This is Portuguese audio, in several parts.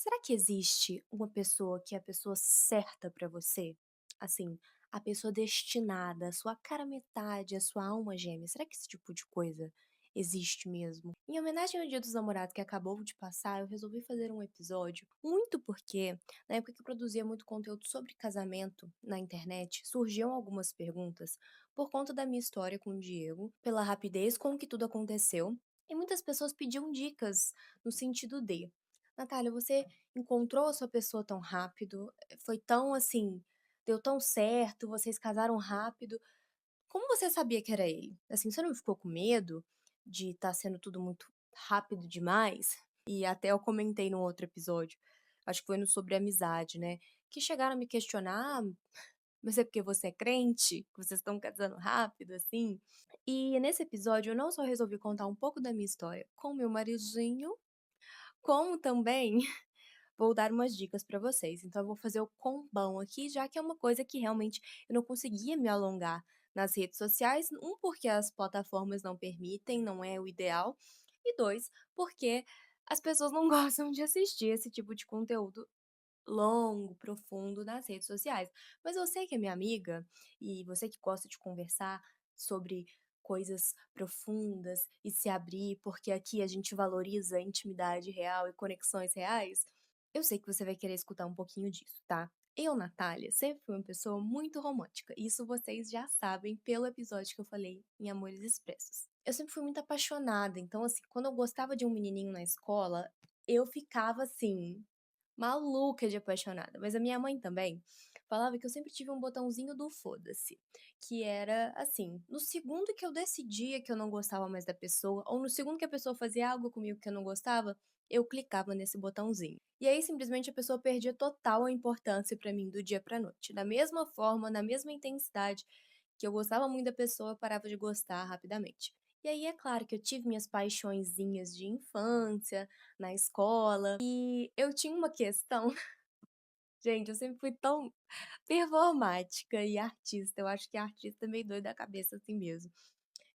Será que existe uma pessoa que é a pessoa certa pra você? Assim, a pessoa destinada, a sua cara metade, a sua alma gêmea. Será que esse tipo de coisa existe mesmo? Em homenagem ao Dia dos Namorados que acabou de passar, eu resolvi fazer um episódio, muito porque na época que eu produzia muito conteúdo sobre casamento na internet, surgiam algumas perguntas por conta da minha história com o Diego, pela rapidez com que tudo aconteceu, e muitas pessoas pediam dicas no sentido de: Natália, você encontrou a sua pessoa tão rápido, foi tão assim, deu tão certo, vocês casaram rápido. Como você sabia que era ele? Assim, você não ficou com medo de estar sendo tudo muito rápido demais? E até eu comentei num outro episódio, acho que foi no sobre amizade, né? Que chegaram a me questionar, mas é porque você é crente? Que vocês estão casando rápido, assim? E nesse episódio eu não só resolvi contar um pouco da minha história com meu maridinho, como também vou dar umas dicas para vocês. Então eu vou fazer o combão aqui, já que é uma coisa que realmente eu não conseguia me alongar nas redes sociais. Um, porque as plataformas não permitem, não é o ideal. E dois, porque as pessoas não gostam de assistir esse tipo de conteúdo longo, profundo nas redes sociais. Mas você que é minha amiga e você que gosta de conversar sobre coisas profundas e se abrir, porque aqui a gente valoriza a intimidade real e conexões reais, eu sei que você vai querer escutar um pouquinho disso, tá? Eu, Natália, sempre fui uma pessoa muito romântica. Isso vocês já sabem pelo episódio que eu falei em Amores Expressos. Eu sempre fui muito apaixonada, então, assim, quando eu gostava de um menininho na escola, eu ficava assim, maluca de apaixonada, mas a minha mãe também falava que eu sempre tive um botãozinho do foda-se, que era assim, no segundo que eu decidia que eu não gostava mais da pessoa, ou no segundo que a pessoa fazia algo comigo que eu não gostava, eu clicava nesse botãozinho. E aí simplesmente a pessoa perdia total a importância pra mim do dia pra noite. Da mesma forma, na mesma intensidade que eu gostava muito da pessoa, eu parava de gostar rapidamente. E aí é claro que eu tive minhas paixõezinhas de infância, na escola, e eu tinha uma questão, gente, eu sempre fui tão performática e artista, eu acho que artista é meio doido da cabeça assim mesmo.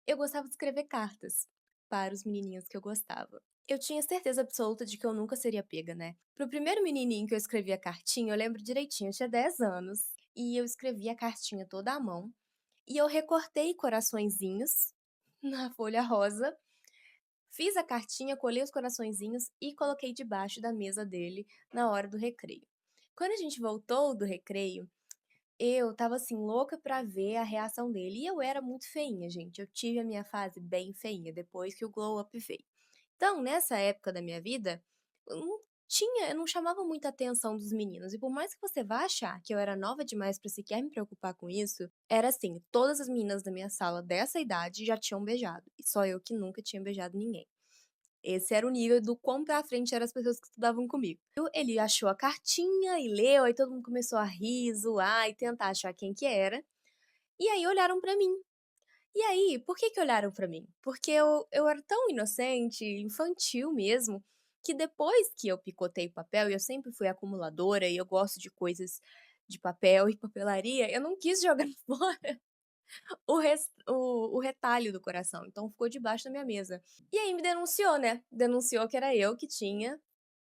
Eu gostava de escrever cartas para os menininhos que eu gostava. Eu tinha certeza absoluta de que eu nunca seria pega, né. Pro primeiro menininho que eu escrevi a cartinha, eu lembro direitinho, eu tinha 10 anos, e eu escrevi a cartinha toda à mão, e eu recortei coraçõezinhos na folha rosa. Fiz a cartinha, colei os coraçõezinhos e coloquei debaixo da mesa dele na hora do recreio. Quando a gente voltou do recreio, eu estava assim louca pra ver a reação dele. E eu era muito feinha, gente. Eu tive a minha fase bem feinha depois que o glow up veio. Então, nessa época da minha vida, eu não chamava muita atenção dos meninos. E por mais que você vá achar que eu era nova demais pra sequer me preocupar com isso, era assim, todas as meninas da minha sala dessa idade já tinham beijado, e só eu que nunca tinha beijado ninguém. Esse era o nível do quão pra frente eram as pessoas que estudavam comigo. Ele achou a cartinha e leu, aí todo mundo começou a rir, zoar e tentar achar quem que era. E aí olharam pra mim. E aí, por que que olharam pra mim? Porque eu era tão inocente, infantil mesmo, que depois que eu picotei o papel, e eu sempre fui acumuladora e eu gosto de coisas de papel e papelaria, eu não quis jogar fora o retalho do coração, então ficou debaixo da minha mesa. E aí me denunciou, né, denunciou que era eu que tinha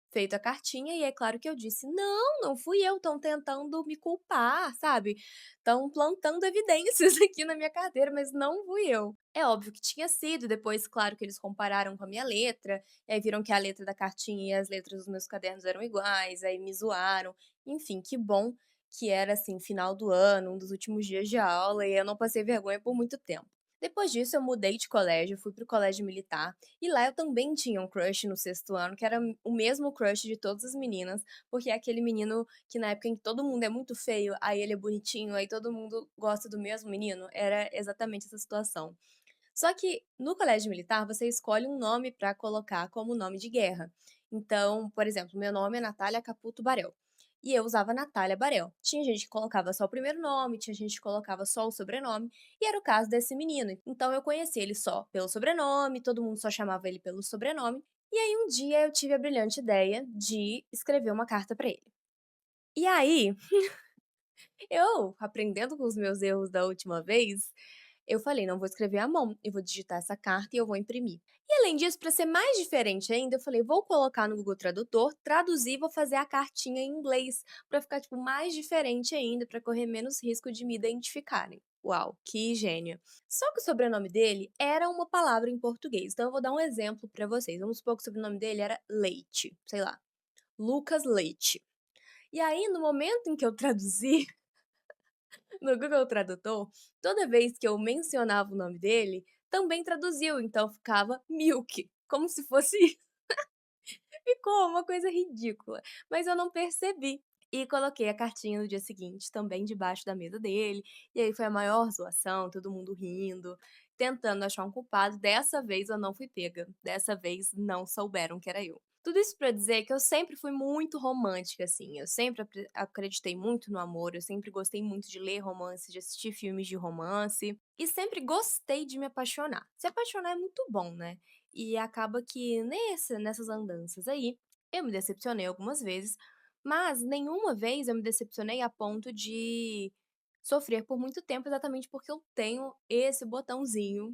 feito a cartinha e é claro que eu disse: "Não, não fui eu, estão tentando me culpar, sabe, estão plantando evidências aqui na minha carteira, mas não fui eu". É óbvio que tinha sido, depois claro que eles compararam com a minha letra, e aí viram que a letra da cartinha e as letras dos meus cadernos eram iguais, aí me zoaram, enfim, que bom que era, assim, final do ano, um dos últimos dias de aula e eu não passei vergonha por muito tempo. Depois disso eu mudei de colégio, fui para o colégio militar, e lá eu também tinha um crush no sexto ano, que era o mesmo crush de todas as meninas, porque é aquele menino que na época em que todo mundo é muito feio, aí ele é bonitinho, aí todo mundo gosta do mesmo menino, era exatamente essa situação. Só que no colégio militar você escolhe um nome para colocar como nome de guerra. Então, por exemplo, meu nome é Natália Caputo Barel. E eu usava Natália Barel. Tinha gente que colocava só o primeiro nome, tinha gente que colocava só o sobrenome, e era o caso desse menino. Então eu conheci ele só pelo sobrenome, todo mundo só chamava ele pelo sobrenome. E aí um dia eu tive a brilhante ideia de escrever uma carta para ele. E aí, eu, aprendendo com os meus erros da última vez, Eu falei: "Não vou escrever à mão, eu vou digitar essa carta e eu vou imprimir". E além disso, para ser mais diferente ainda, eu falei: "Vou colocar no Google Tradutor, traduzir, vou fazer a cartinha em inglês, para ficar, tipo, mais diferente ainda, para correr menos risco de me identificarem". Uau, que gênia. Só que o sobrenome dele era uma palavra em português, então eu vou dar um exemplo para vocês. Vamos supor que o sobrenome dele era Leite, sei lá, Lucas Leite. E aí, no momento em que eu traduzi no Google Tradutor, toda vez que eu mencionava o nome dele, também traduziu, então ficava Milk, como se fosse ficou uma coisa ridícula, mas eu não percebi. E coloquei a cartinha no dia seguinte também debaixo da mesa dele, e aí foi a maior zoação, todo mundo rindo, tentando achar um culpado. Dessa vez eu não fui pega, dessa vez não souberam que era eu. Tudo isso pra dizer que eu sempre fui muito romântica, assim, eu sempre acreditei muito no amor, eu sempre gostei muito de ler romance, de assistir filmes de romance, e sempre gostei de me apaixonar. Se apaixonar é muito bom, né? E acaba que nessas andanças aí, eu me decepcionei algumas vezes, mas nenhuma vez eu me decepcionei a ponto de sofrer por muito tempo, exatamente porque eu tenho esse botãozinho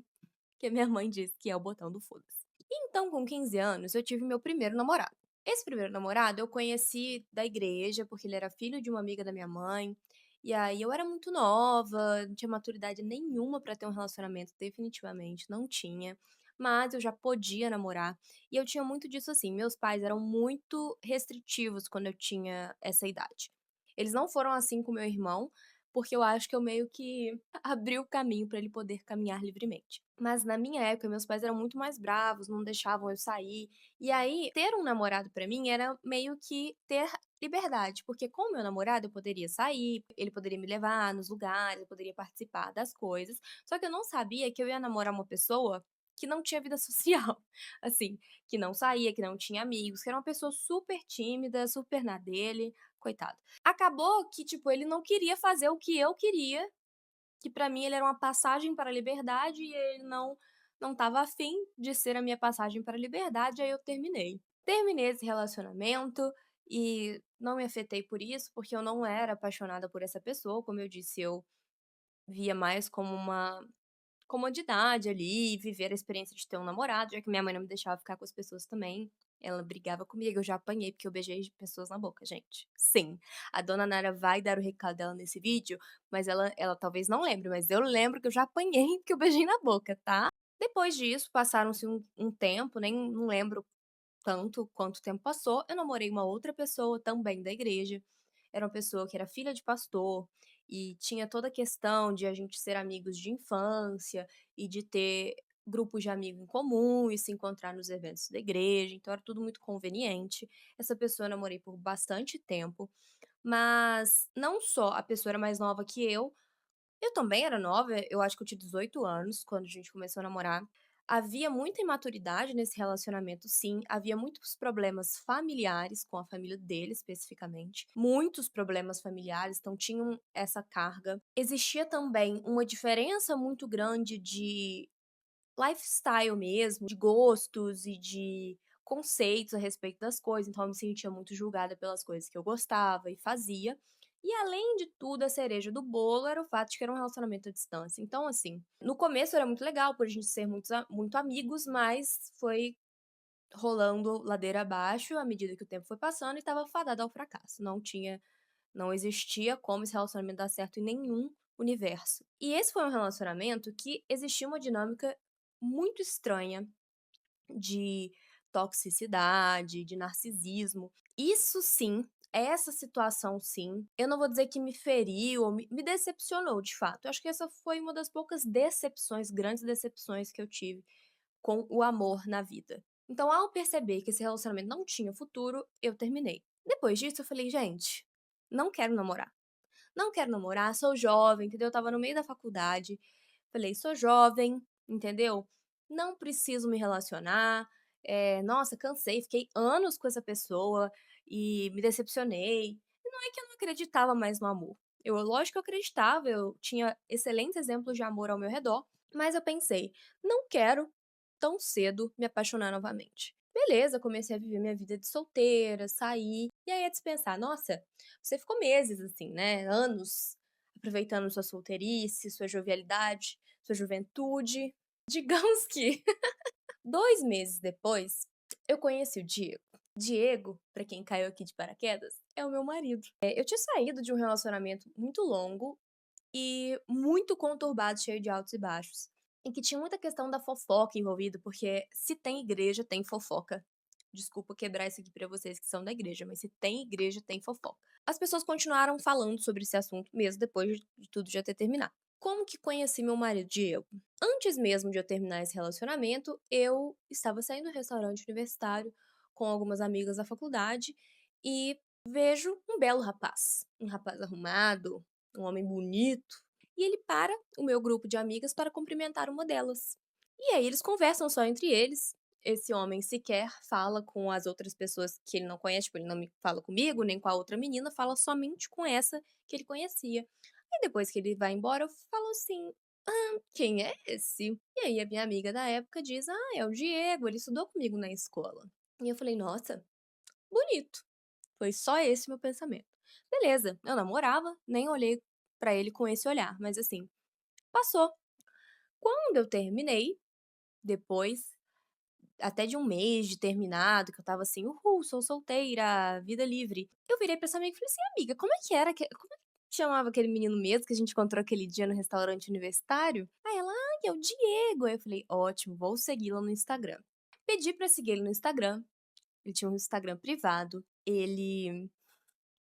que a minha mãe diz que é o botão do foda-se. Então, com 15 anos, eu tive meu primeiro namorado. Esse primeiro namorado eu conheci da igreja, porque ele era filho de uma amiga da minha mãe. E aí eu era muito nova, não tinha maturidade nenhuma pra ter um relacionamento, definitivamente não tinha. Mas eu já podia namorar. E eu tinha muito disso assim. Meus pais eram muito restritivos quando eu tinha essa idade. Eles não foram assim com meu irmão, porque eu acho que eu meio que abri o caminho pra ele poder caminhar livremente. Mas na minha época, meus pais eram muito mais bravos, não deixavam eu sair. E aí, ter um namorado pra mim era meio que ter liberdade, porque com o meu namorado eu poderia sair, ele poderia me levar nos lugares, eu poderia participar das coisas. Só que eu não sabia que eu ia namorar uma pessoa que não tinha vida social, assim, que não saía, que não tinha amigos, que era uma pessoa super tímida, super na dele, coitado. Acabou que, tipo, ele não queria fazer o que eu queria, que pra mim ele era uma passagem para a liberdade e ele não estava afim de ser a minha passagem para a liberdade, aí eu terminei. Terminei esse relacionamento e não me afetei por isso, porque eu não era apaixonada por essa pessoa, como eu disse, eu via mais como uma comodidade ali, viver a experiência de ter um namorado, já que minha mãe não me deixava ficar com as pessoas também. Ela brigava comigo, eu já apanhei porque eu beijei pessoas na boca, gente. Sim, a dona Nara vai dar o recado dela nesse vídeo, mas ela talvez não lembre, mas eu lembro que eu já apanhei porque eu beijei na boca, tá. Depois disso, passaram-se um tempo, nem não lembro tanto quanto tempo passou, eu namorei uma outra pessoa também da igreja. Era uma pessoa que era filha de pastor e tinha toda a questão de a gente ser amigos de infância e de ter grupos de amigo em comum e se encontrar nos eventos da igreja, então era tudo muito conveniente. Essa pessoa eu namorei por bastante tempo, mas não só a pessoa era mais nova que eu também era nova, eu acho que eu tinha 18 anos quando a gente começou a namorar. Havia muita imaturidade nesse relacionamento, sim. Havia muitos problemas familiares com a família dele, especificamente. Muitos problemas familiares, então tinham essa carga. Existia também uma diferença muito grande de lifestyle mesmo, de gostos e de conceitos a respeito das coisas, então eu me sentia muito julgada pelas coisas que eu gostava e fazia. E além de tudo, a cereja do bolo era o fato de que era um relacionamento à distância. Então, assim, no começo era muito legal por a gente ser muito amigos, mas foi rolando ladeira abaixo à medida que o tempo foi passando e estava fadado ao fracasso. Não existia como esse relacionamento dar certo em nenhum universo. E esse foi um relacionamento que existia uma dinâmica muito estranha de toxicidade, de narcisismo. Isso sim, essa situação sim, eu não vou dizer que me feriu ou me decepcionou de fato. Eu acho que essa foi uma das poucas decepções, grandes decepções que eu tive com o amor na vida. Então, ao perceber que esse relacionamento não tinha futuro, eu terminei. Depois disso, eu falei, gente, não quero namorar. Não quero namorar, sou jovem, entendeu? Eu estava no meio da faculdade. Falei: "Sou jovem", entendeu? Não preciso me relacionar. Nossa, cansei, fiquei anos com essa pessoa e me decepcionei. E não é que eu não acreditava mais no amor. Lógico que eu acreditava, eu tinha excelentes exemplos de amor ao meu redor, mas eu pensei: "Não quero tão cedo me apaixonar novamente". Beleza, comecei a viver minha vida de solteira, sair, e aí é de se pensar: "Nossa, você ficou meses assim, né, anos aproveitando sua solteirice, sua jovialidade, sua juventude. Digamos que 2 meses depois, eu conheci o Diego. Diego, pra quem caiu aqui de paraquedas, é o meu marido. Eu tinha saído de um relacionamento muito longo e muito conturbado, cheio de altos e baixos, em que tinha muita questão da fofoca envolvida, porque se tem igreja, tem fofoca. Desculpa quebrar isso aqui pra vocês que são da igreja, mas se tem igreja, tem fofoca. As pessoas continuaram falando sobre esse assunto mesmo depois de tudo já ter terminado. Como que conheci meu marido, Diego? Antes mesmo de eu terminar esse relacionamento, eu estava saindo do restaurante universitário com algumas amigas da faculdade e vejo um belo rapaz. Um rapaz arrumado, um homem bonito. E ele para o meu grupo de amigas para cumprimentar uma delas. E aí eles conversam só entre eles. Esse homem sequer fala com as outras pessoas que ele não conhece, tipo, ele não me fala comigo, nem com a outra menina, fala somente com essa que ele conhecia. E depois que ele vai embora, eu falo assim: "Ah, quem é esse?" E aí a minha amiga da época diz: "Ah, é o Diego, ele estudou comigo na escola." E eu falei: "Nossa, bonito." Foi só esse meu pensamento. Beleza, eu namorava, nem olhei pra ele com esse olhar, mas assim, passou. Quando eu terminei, depois até de um mês de terminado, que eu estava assim: "Uhul, sou solteira, vida livre." Eu virei pra essa amiga e falei assim: "Amiga, como é que chamava aquele menino mesmo que a gente encontrou aquele dia no restaurante universitário?" Aí ela: "Ai, é o Diego." Aí eu falei: "Ótimo, vou segui-lo no Instagram." Pedi pra seguir ele no Instagram, ele tinha um Instagram privado, ele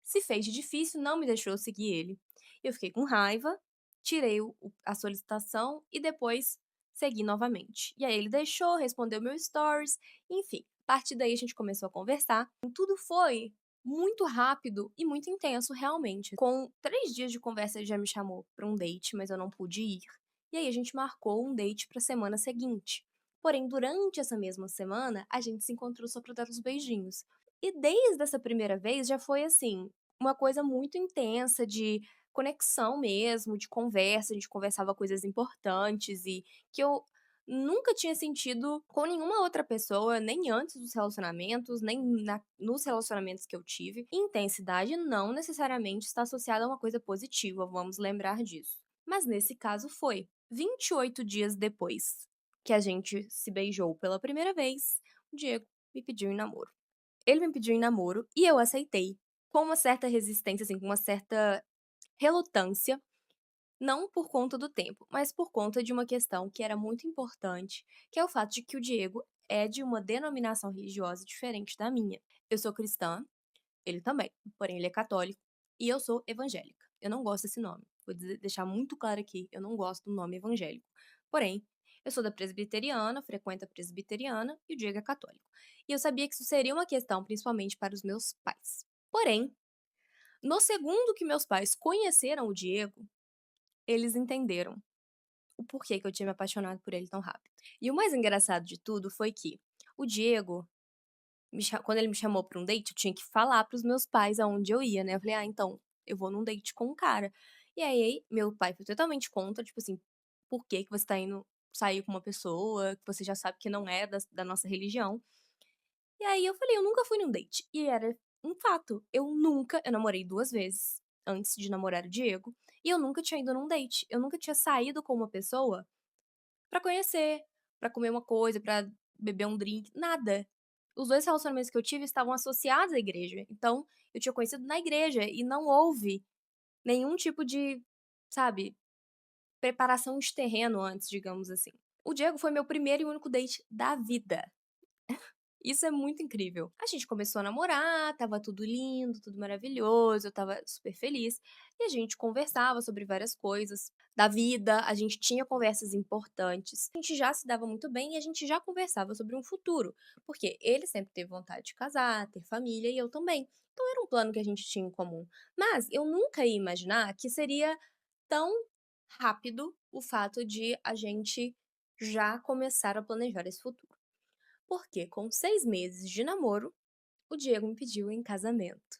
se fez de difícil, não me deixou seguir ele. Eu fiquei com raiva, tirei a solicitação e depois segui novamente. E aí ele deixou, respondeu meu stories, enfim. A partir daí a gente começou a conversar. Tudo foi muito rápido e muito intenso, realmente. Com 3 dias de conversa, ele já me chamou para um date, mas eu não pude ir. E aí a gente marcou um date para a semana seguinte. Porém, durante essa mesma semana, a gente se encontrou só para dar os beijinhos. E desde essa primeira vez já foi assim, uma coisa muito intensa de conexão mesmo, de conversa, a gente conversava coisas importantes e que eu nunca tinha sentido com nenhuma outra pessoa, nem antes dos relacionamentos, nem nos relacionamentos que eu tive. Intensidade não necessariamente está associada a uma coisa positiva, vamos lembrar disso. Mas nesse caso foi. 28 dias depois que a gente se beijou pela primeira vez, o Diego me pediu em namoro. Ele me pediu em namoro e eu aceitei, com uma certa resistência, assim, com uma certa relutância, não por conta do tempo, mas por conta de uma questão que era muito importante, que é o fato de que o Diego é de uma denominação religiosa diferente da minha. Eu sou cristã, ele também, porém ele é católico, e eu sou evangélica. Eu não gosto desse nome, vou deixar muito claro aqui, eu não gosto do nome evangélico. Porém, eu sou da presbiteriana, frequento a presbiteriana e o Diego é católico. E eu sabia que isso seria uma questão principalmente para os meus pais. Porém, no segundo que meus pais conheceram o Diego, eles entenderam o porquê que eu tinha me apaixonado por ele tão rápido. E o mais engraçado de tudo foi que o Diego quando ele me chamou pra um date, eu tinha que falar para os meus pais aonde eu ia, né. Eu falei: "Ah, então, eu vou num date com um cara." E aí, meu pai foi totalmente contra, tipo assim: "Por que que você tá indo sair com uma pessoa que você já sabe que não é da nossa religião?" E aí eu falei: "Eu nunca fui num date." E era um fato, eu namorei 2 vezes antes de namorar o Diego, e eu nunca tinha ido num date. Eu nunca tinha saído com uma pessoa pra conhecer, pra comer uma coisa, pra beber um drink, nada. Os 2 relacionamentos que eu tive estavam associados à igreja, então eu tinha conhecido na igreja e não houve nenhum tipo de, sabe, preparação de terreno antes, digamos assim. O Diego foi meu primeiro e único date da vida. Isso é muito incrível. A gente começou a namorar, estava tudo lindo, tudo maravilhoso, eu estava super feliz. E a gente conversava sobre várias coisas da vida, a gente tinha conversas importantes. A gente já se dava muito bem e a gente já conversava sobre um futuro. Porque ele sempre teve vontade de casar, ter família e eu também. Então era um plano que a gente tinha em comum. Mas eu nunca ia imaginar que seria tão rápido o fato de a gente já começar a planejar esse futuro. Porque com 6 meses de namoro, o Diego me pediu em casamento.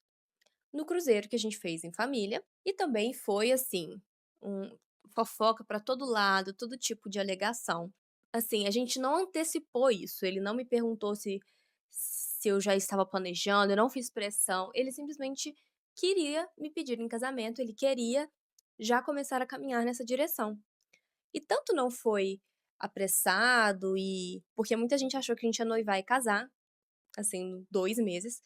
No cruzeiro que a gente fez em família, e também foi assim, um fofoca pra todo lado, todo tipo de alegação. Assim, a gente não antecipou isso, ele não me perguntou se eu já estava planejando, eu não fiz pressão, ele simplesmente queria me pedir em casamento, ele queria já começaram a caminhar nessa direção. E tanto não foi apressado e porque muita gente achou que a gente ia noivar e casar, assim, 2 meses.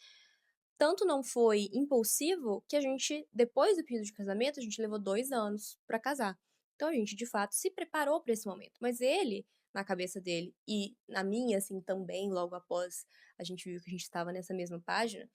Tanto não foi impulsivo que a gente, depois do pedido de casamento, a gente levou 2 anos pra casar. Então a gente, de fato, se preparou pra esse momento. Mas ele, na cabeça dele e na minha, assim, também, logo após a gente viu que a gente estava nessa mesma página,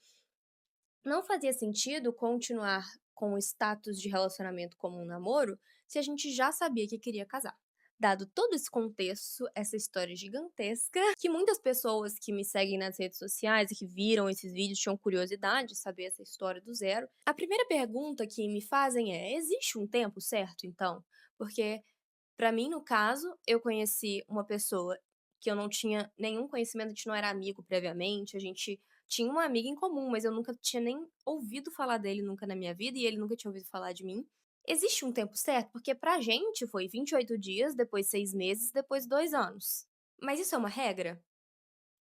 não fazia sentido continuar com o status de relacionamento como um namoro, se a gente já sabia que queria casar. Dado todo esse contexto, essa história gigantesca, que muitas pessoas que me seguem nas redes sociais e que viram esses vídeos tinham curiosidade de saber essa história do zero. A primeira pergunta que me fazem é: existe um tempo certo, então? Porque pra mim, no caso, eu conheci uma pessoa que eu não tinha nenhum conhecimento, a gente não era amigo previamente, a gente tinha uma amiga em comum, mas eu nunca tinha nem ouvido falar dele nunca na minha vida e ele nunca tinha ouvido falar de mim. Existe um tempo certo? Porque pra gente foi 28 dias, depois 6 meses, depois 2 anos. Mas isso é uma regra?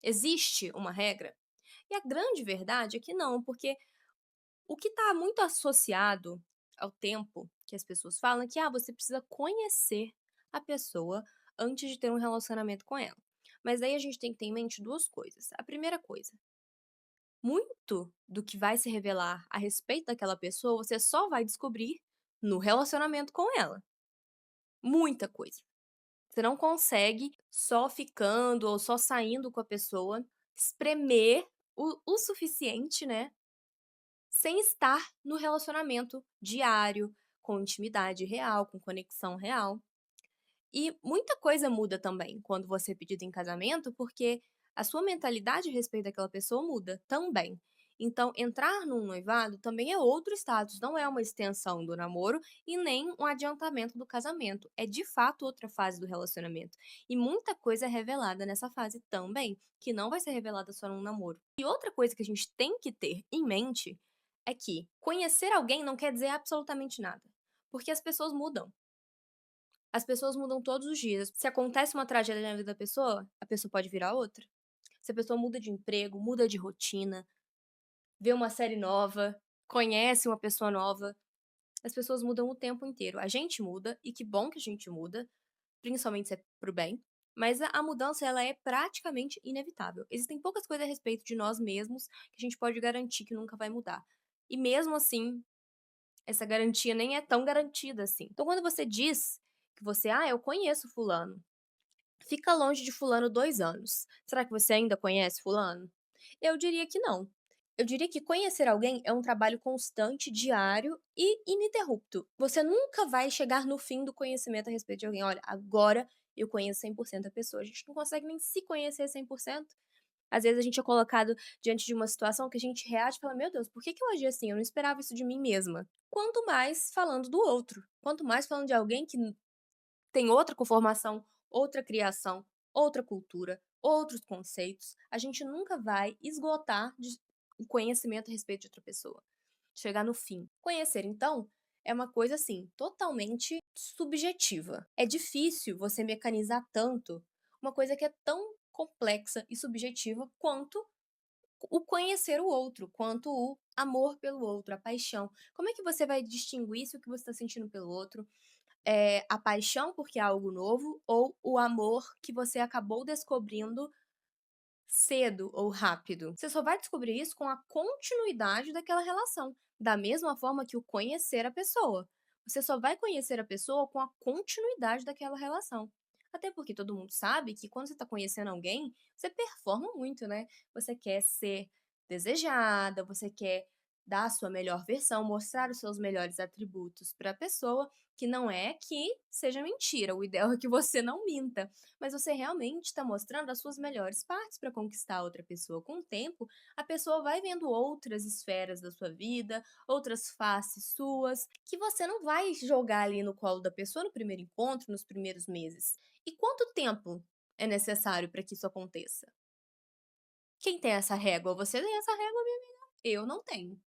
Existe uma regra? E a grande verdade é que não, porque o que está muito associado ao tempo que as pessoas falam é que, você precisa conhecer a pessoa antes de ter um relacionamento com ela. Mas aí a gente tem que ter em mente 2 coisas. A primeira coisa, muito do que vai se revelar a respeito daquela pessoa, você só vai descobrir no relacionamento com ela. Muita coisa. Você não consegue, só ficando ou só saindo com a pessoa, espremer o suficiente, né, sem estar no relacionamento diário, com intimidade real, com conexão real. E muita coisa muda também quando você é pedido em casamento, porque a sua mentalidade a respeito daquela pessoa muda também. Então, entrar num noivado também é outro status, não é uma extensão do namoro e nem um adiantamento do casamento. É de fato outra fase do relacionamento. E muita coisa é revelada nessa fase também, que não vai ser revelada só num namoro. E outra coisa que a gente tem que ter em mente é que conhecer alguém não quer dizer absolutamente nada, porque as pessoas mudam. As pessoas mudam todos os dias. Se acontece uma tragédia na vida da pessoa, a pessoa pode virar outra. Se a pessoa muda de emprego, muda de rotina, vê uma série nova, conhece uma pessoa nova, as pessoas mudam o tempo inteiro. A gente muda, e que bom que a gente muda, principalmente se é para o bem, mas a mudança ela é praticamente inevitável. Existem poucas coisas a respeito de nós mesmos que a gente pode garantir que nunca vai mudar. E mesmo assim, essa garantia nem é tão garantida assim. Então quando você diz que você: "Ah, eu conheço fulano", fica longe de fulano 2 anos. Será que você ainda conhece fulano? Eu diria que não. Eu diria que conhecer alguém é um trabalho constante, diário e ininterrupto. Você nunca vai chegar no fim do conhecimento a respeito de alguém. Olha, agora eu conheço 100% a pessoa. A gente não consegue nem se conhecer 100%. Às vezes a gente é colocado diante de uma situação que a gente reage e fala: "Meu Deus, por que que eu agi assim? Eu não esperava isso de mim mesma". Quanto mais falando do outro, quanto mais falando de alguém que tem outra conformação, outra criação, outra cultura, outros conceitos, a gente nunca vai esgotar o conhecimento a respeito de outra pessoa, chegar no fim. Conhecer, então, é uma coisa assim, totalmente subjetiva. É difícil você mecanizar tanto uma coisa que é tão complexa e subjetiva quanto o conhecer o outro, quanto o amor pelo outro, a paixão. Como é que você vai distinguir se o que você está sentindo pelo outro a paixão porque é algo novo ou o amor que você acabou descobrindo cedo ou rápido? Você só vai descobrir isso com a continuidade daquela relação, da mesma forma que o conhecer a pessoa. Você só vai conhecer a pessoa com a continuidade daquela relação. Até porque todo mundo sabe que quando você está conhecendo alguém, você performa muito, né? Você quer ser desejada, você quer dar a sua melhor versão, mostrar os seus melhores atributos para a pessoa, que não é que seja mentira, o ideal é que você não minta, mas você realmente está mostrando as suas melhores partes para conquistar a outra pessoa. Com o tempo, a pessoa vai vendo outras esferas da sua vida, outras faces suas, que você não vai jogar ali no colo da pessoa no primeiro encontro, nos primeiros meses. E quanto tempo é necessário para que isso aconteça? Quem tem essa régua? Você tem essa régua, minha amiga? Eu não tenho.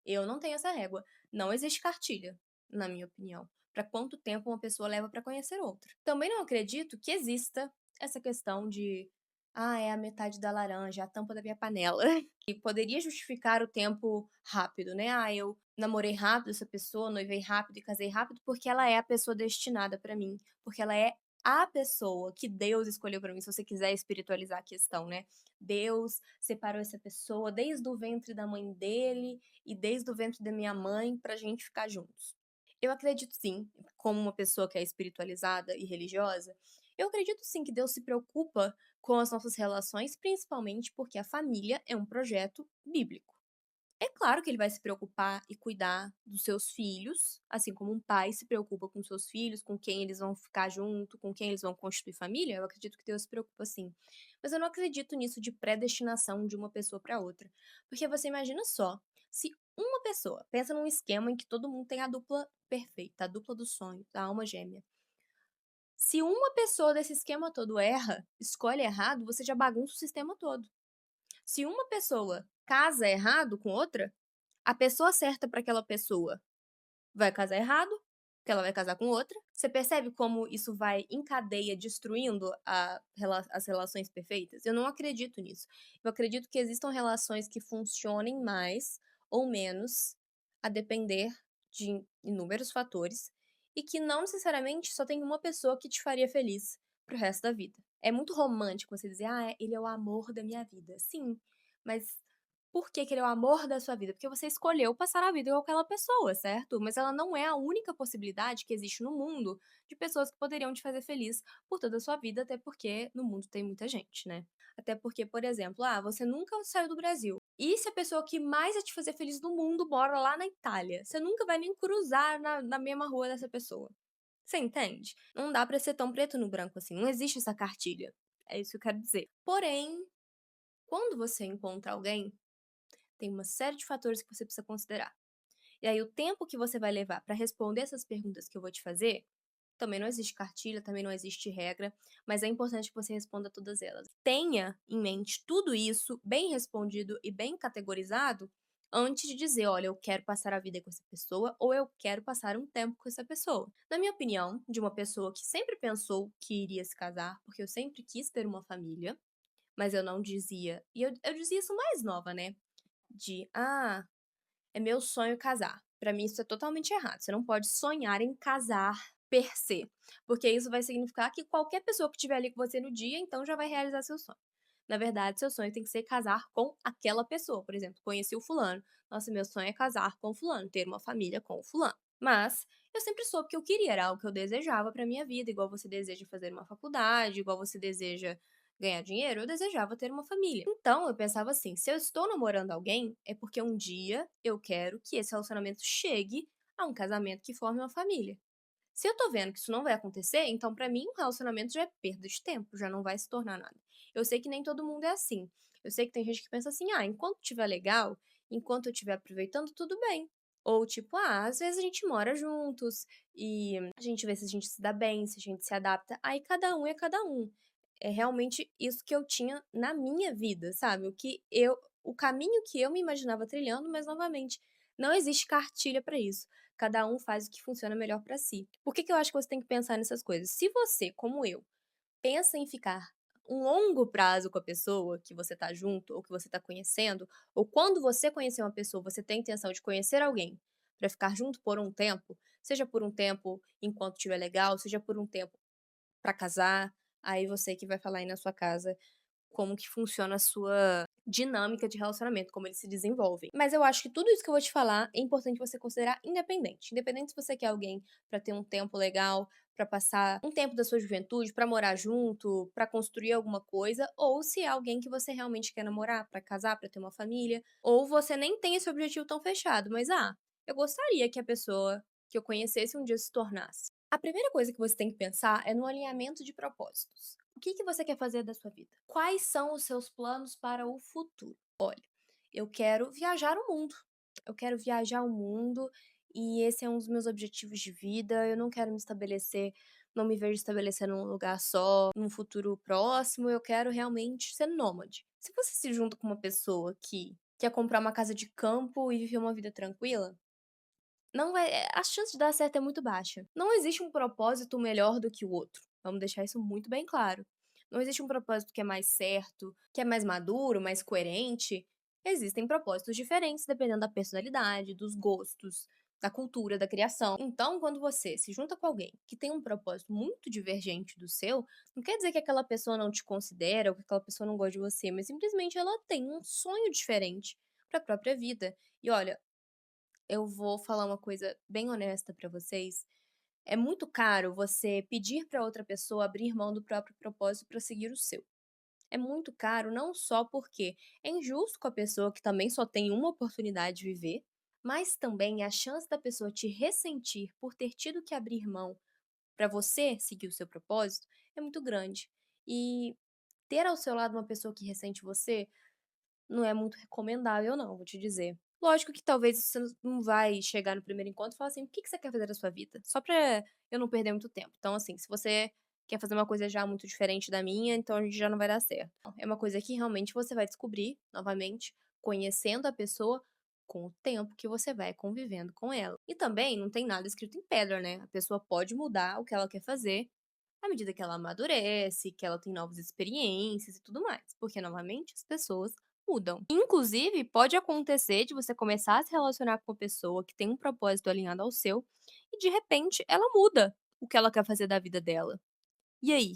Eu não tenho essa régua. Não existe cartilha, na minha opinião, para quanto tempo uma pessoa leva para conhecer outra. Também não acredito que exista essa questão de Ah, é a metade da laranja, a tampa da minha panela. E poderia justificar o tempo rápido, né. Ah, eu namorei rápido essa pessoa, noivei rápido e casei rápido, porque ela é a pessoa destinada pra mim, porque ela é a pessoa que Deus escolheu pra mim, se você quiser espiritualizar a questão, né. Deus separou essa pessoa desde o ventre da mãe dele e desde o ventre da minha mãe pra gente ficar juntos. Eu acredito sim, como uma pessoa que é espiritualizada e religiosa, eu acredito sim que Deus se preocupa com as nossas relações, principalmente porque a família é um projeto bíblico. É claro que ele vai se preocupar e cuidar dos seus filhos, assim como um pai se preocupa com seus filhos, com quem eles vão ficar junto, com quem eles vão constituir família. Eu acredito que Deus se preocupa sim. Mas eu não acredito nisso de predestinação de uma pessoa para outra. Porque você imagina só, se uma pessoa pensa num esquema em que todo mundo tem a dupla perfeita, a dupla do sonho, a alma gêmea. Se uma pessoa desse esquema todo erra, escolhe errado, você já bagunça o sistema todo. Se uma pessoa casa errado com outra, a pessoa certa para aquela pessoa vai casar errado, porque ela vai casar com outra. Você percebe como isso vai em cadeia destruindo as relações perfeitas? Eu não acredito nisso. Eu acredito que existam relações que funcionem mais ou menos a depender de inúmeros fatores e que não necessariamente só tem uma pessoa que te faria feliz pro resto da vida. É muito romântico você dizer: "Ah, ele é o amor da minha vida". Sim, mas por que que ele é o amor da sua vida? Porque você escolheu passar a vida com aquela pessoa, certo? Mas ela não é a única possibilidade que existe no mundo de pessoas que poderiam te fazer feliz por toda a sua vida, até porque no mundo tem muita gente, né? Até porque, por exemplo, você nunca saiu do Brasil. E se a pessoa que mais vai te fazer feliz do mundo mora lá na Itália? Você nunca vai nem cruzar na mesma rua dessa pessoa. Você entende? Não dá pra ser tão preto no branco assim. Não existe essa cartilha. É isso que eu quero dizer. Porém, quando você encontra alguém, tem uma série de fatores que você precisa considerar. E aí o tempo que você vai levar para responder essas perguntas que eu vou te fazer, também não existe cartilha, também não existe regra, mas é importante que você responda todas elas. Tenha em mente tudo isso bem respondido e bem categorizado antes de dizer, olha, eu quero passar a vida com essa pessoa ou eu quero passar um tempo com essa pessoa. Na minha opinião, de uma pessoa que sempre pensou que iria se casar, porque eu sempre quis ter uma família, mas eu não dizia, e eu dizia isso mais nova, né? De, é meu sonho casar. Pra mim isso é totalmente errado, você não pode sonhar em casar per se, porque isso vai significar que qualquer pessoa que estiver ali com você no dia, então já vai realizar seu sonho. Na verdade, seu sonho tem que ser casar com aquela pessoa, por exemplo, conheci o fulano, nossa, meu sonho é casar com o fulano, ter uma família com o fulano. Mas eu sempre soube que eu queria, era algo que eu desejava pra minha vida, igual você deseja fazer uma faculdade, igual você deseja ganhar dinheiro, eu desejava ter uma família. Então eu pensava assim: se eu estou namorando alguém, é porque um dia eu quero que esse relacionamento chegue a um casamento que forme uma família. Se eu tô vendo que isso não vai acontecer, então pra mim um relacionamento já é perda de tempo, já não vai se tornar nada. Eu sei que nem todo mundo é assim. Eu sei que tem gente que pensa assim: enquanto estiver legal, enquanto eu estiver aproveitando, tudo bem. Ou tipo, às vezes a gente mora juntos e a gente vê se a gente se dá bem, se a gente se adapta. Aí cada um é cada um. É realmente isso que eu tinha na minha vida, sabe? O caminho que eu me imaginava trilhando, mas novamente, não existe cartilha pra isso. Cada um faz o que funciona melhor pra si. Por que que eu acho que você tem que pensar nessas coisas? Se você, como eu, pensa em ficar um longo prazo com a pessoa que você tá junto ou que você tá conhecendo, ou quando você conhecer uma pessoa, você tem a intenção de conhecer alguém pra ficar junto por um tempo, seja por um tempo enquanto estiver legal, seja por um tempo pra casar, aí você que vai falar aí na sua casa como que funciona a sua dinâmica de relacionamento, como eles se desenvolvem. Mas eu acho que tudo isso que eu vou te falar é importante você considerar independente. Independente se você quer alguém pra ter um tempo legal, pra passar um tempo da sua juventude, pra morar junto, pra construir alguma coisa, ou se é alguém que você realmente quer namorar, pra casar, pra ter uma família, ou você nem tem esse objetivo tão fechado, mas eu gostaria que a pessoa que eu conhecesse um dia se tornasse. A primeira coisa que você tem que pensar é no alinhamento de propósitos. O que que você quer fazer da sua vida? Quais são os seus planos para o futuro? Olha, eu quero viajar o mundo. Eu quero viajar o mundo e esse é um dos meus objetivos de vida. Eu não quero me estabelecer, não me vejo estabelecendo num lugar só, num futuro próximo. Eu quero realmente ser nômade. Se você se junta com uma pessoa que quer comprar uma casa de campo e viver uma vida tranquila, não vai a chance de dar certo é muito baixa. Não existe um propósito melhor do que o outro, vamos deixar isso muito bem claro. Não existe um propósito que é mais certo, que é mais maduro, mais coerente. Existem propósitos diferentes dependendo da personalidade, dos gostos, da cultura, da criação. Então, quando você se junta com alguém que tem um propósito muito divergente do seu, não quer dizer que aquela pessoa não te considera ou que aquela pessoa não gosta de você, mas simplesmente ela tem um sonho diferente para a própria vida. E olha, eu vou falar uma coisa bem honesta para vocês. É muito caro você pedir para outra pessoa abrir mão do próprio propósito para seguir o seu. É muito caro não só porque é injusto com a pessoa que também só tem uma oportunidade de viver, mas também a chance da pessoa te ressentir por ter tido que abrir mão para você seguir o seu propósito é muito grande. E ter ao seu lado uma pessoa que ressente você não é muito recomendável não, vou te dizer. Lógico que talvez você não vai chegar no primeiro encontro e falar assim: "O que que você quer fazer da sua vida?", só pra eu não perder muito tempo. Então, assim, se você quer fazer uma coisa já muito diferente da minha, então a gente já não vai dar certo. É uma coisa que realmente você vai descobrir, novamente, conhecendo a pessoa com o tempo que você vai convivendo com ela. E também não tem nada escrito em pedra, né, a pessoa pode mudar o que ela quer fazer à medida que ela amadurece, que ela tem novas experiências e tudo mais, porque novamente as pessoas mudam. Inclusive, pode acontecer de você começar a se relacionar com uma pessoa que tem um propósito alinhado ao seu e de repente ela muda o que ela quer fazer da vida dela. E aí?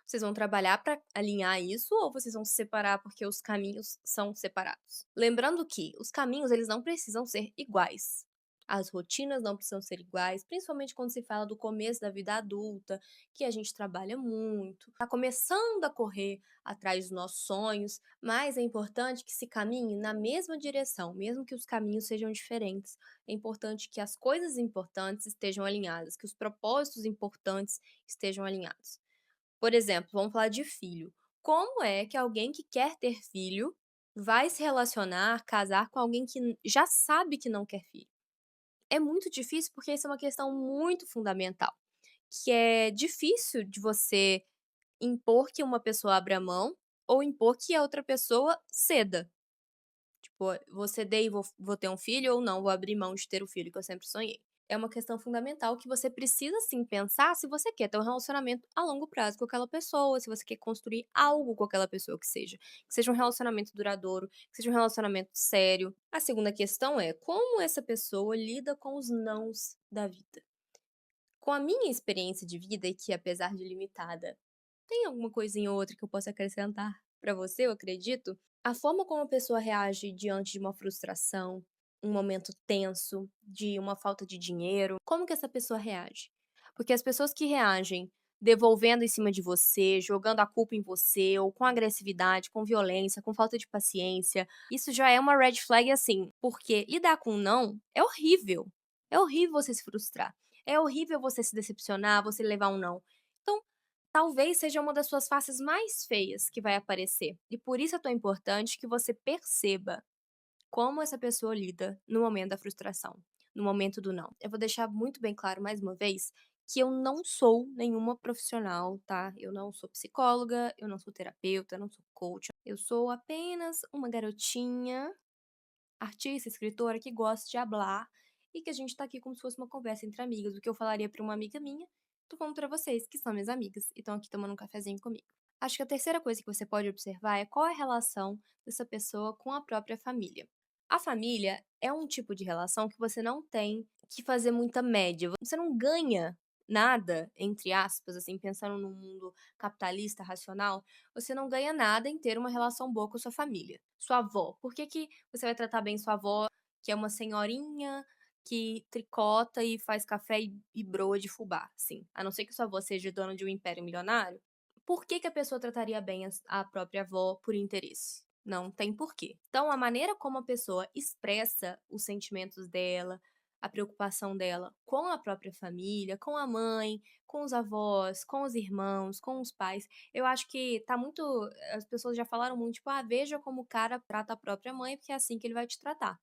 Vocês vão trabalhar para alinhar isso ou vocês vão se separar porque os caminhos são separados? Lembrando que os caminhos eles não precisam ser iguais. As rotinas não precisam ser iguais, principalmente quando se fala do começo da vida adulta, que a gente trabalha muito, está começando a correr atrás dos nossos sonhos, mas é importante que se caminhe na mesma direção, mesmo que os caminhos sejam diferentes. É importante que as coisas importantes estejam alinhadas, que os propósitos importantes estejam alinhados. Por exemplo, vamos falar de filho. Como é que alguém que quer ter filho vai se relacionar, casar com alguém que já sabe que não quer filho? É muito difícil porque isso é uma questão muito fundamental, que é difícil de você impor que uma pessoa abra mão ou impor que a outra pessoa ceda. Tipo, vou ceder e vou ter um filho ou não, vou abrir mão de ter o filho que eu sempre sonhei. É uma questão fundamental que você precisa sim pensar se você quer ter um relacionamento a longo prazo com aquela pessoa, se você quer construir algo com aquela pessoa que seja um relacionamento duradouro, que seja um relacionamento sério. A segunda questão é como essa pessoa lida com os nãos da vida. Com a minha experiência de vida e que apesar de limitada tem alguma coisinha ou outra que eu possa acrescentar pra você, eu acredito. A forma como a pessoa reage diante de uma frustração, um momento tenso, de uma falta de dinheiro, como que essa pessoa reage? Porque as pessoas que reagem devolvendo em cima de você, jogando a culpa em você, ou com agressividade, com violência, com falta de paciência, isso já é uma red flag assim, porque lidar com um não é horrível. É horrível você se frustrar. É horrível você se decepcionar, você levar um não. Então, talvez seja uma das suas faces mais feias que vai aparecer. E por isso é tão importante que você perceba como essa pessoa lida no momento da frustração, no momento do não. Eu vou deixar muito bem claro mais uma vez que eu não sou nenhuma profissional, tá? Eu não sou psicóloga, eu não sou terapeuta, eu não sou coach. Eu sou apenas uma garotinha, artista, escritora que gosta de hablar e que a gente tá aqui como se fosse uma conversa entre amigas. O que eu falaria pra uma amiga minha, tô falando pra vocês, que são minhas amigas e estão aqui tomando um cafezinho comigo. Acho que a terceira coisa que você pode observar é qual é a relação dessa pessoa com a própria família. A família é um tipo de relação que você não tem que fazer muita média. Você não ganha nada, entre aspas, assim, pensando num mundo capitalista, racional, você não ganha nada em ter uma relação boa com sua família. Sua avó, por que que você vai tratar bem sua avó, que é uma senhorinha que tricota e faz café e broa de fubá, sim. A não ser que sua avó seja dona de um império milionário, por que que a pessoa trataria bem a própria avó por interesse? Não tem porquê. Então, a maneira como a pessoa expressa os sentimentos dela, a preocupação dela com a própria família, com a mãe, com os avós, com os irmãos, com os pais, eu acho que tá muito. As pessoas já falaram muito, tipo, ah, veja como o cara trata a própria mãe, porque é assim que ele vai te tratar.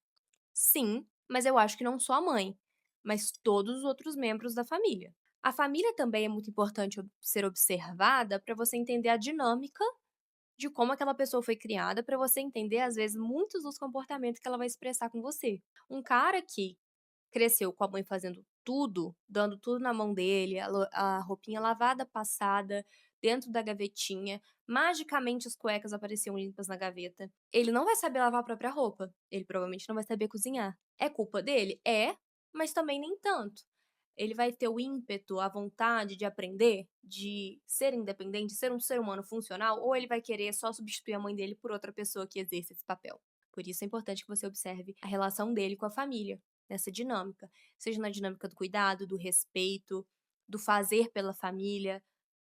Sim, mas eu acho que não só a mãe, mas todos os outros membros da família. A família também é muito importante ser observada para você entender a dinâmica de como aquela pessoa foi criada, para você entender, às vezes, muitos dos comportamentos que ela vai expressar com você. Um cara que cresceu com a mãe fazendo tudo, dando tudo na mão dele, a roupinha lavada, passada, dentro da gavetinha, magicamente as cuecas apareciam limpas na gaveta. Ele não vai saber lavar a própria roupa, ele provavelmente não vai saber cozinhar. É culpa dele? É, mas também nem tanto. Ele vai ter o ímpeto, a vontade de aprender, de ser independente, ser um ser humano funcional, ou ele vai querer só substituir a mãe dele por outra pessoa que exerça esse papel? Por isso é importante que você observe a relação dele com a família, nessa dinâmica, seja na dinâmica do cuidado, do respeito, do fazer pela família,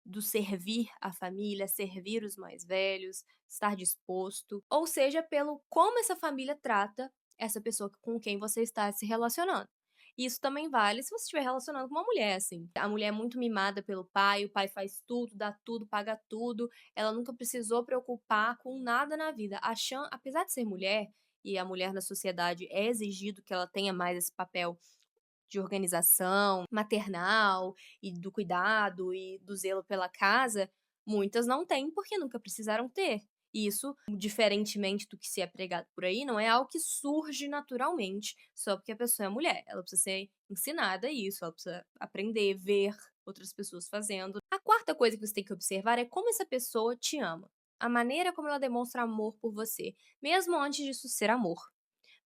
do servir a família, servir os mais velhos, estar disposto, ou seja, pelo como essa família trata essa pessoa com quem você está se relacionando. Isso também vale se você estiver relacionando com uma mulher, assim. A mulher é muito mimada pelo pai, o pai faz tudo, dá tudo, paga tudo, ela nunca precisou preocupar com nada na vida. Apesar de ser mulher, e a mulher na sociedade é exigido que ela tenha mais esse papel de organização maternal e do cuidado e do zelo pela casa, muitas não têm porque nunca precisaram ter. E isso, diferentemente do que se é pregado por aí, não é algo que surge naturalmente só porque a pessoa é mulher. Ela precisa ser ensinada a isso, ela precisa aprender, ver outras pessoas fazendo. A quarta coisa que você tem que observar é como essa pessoa te ama. A maneira como ela demonstra amor por você, mesmo antes disso ser amor.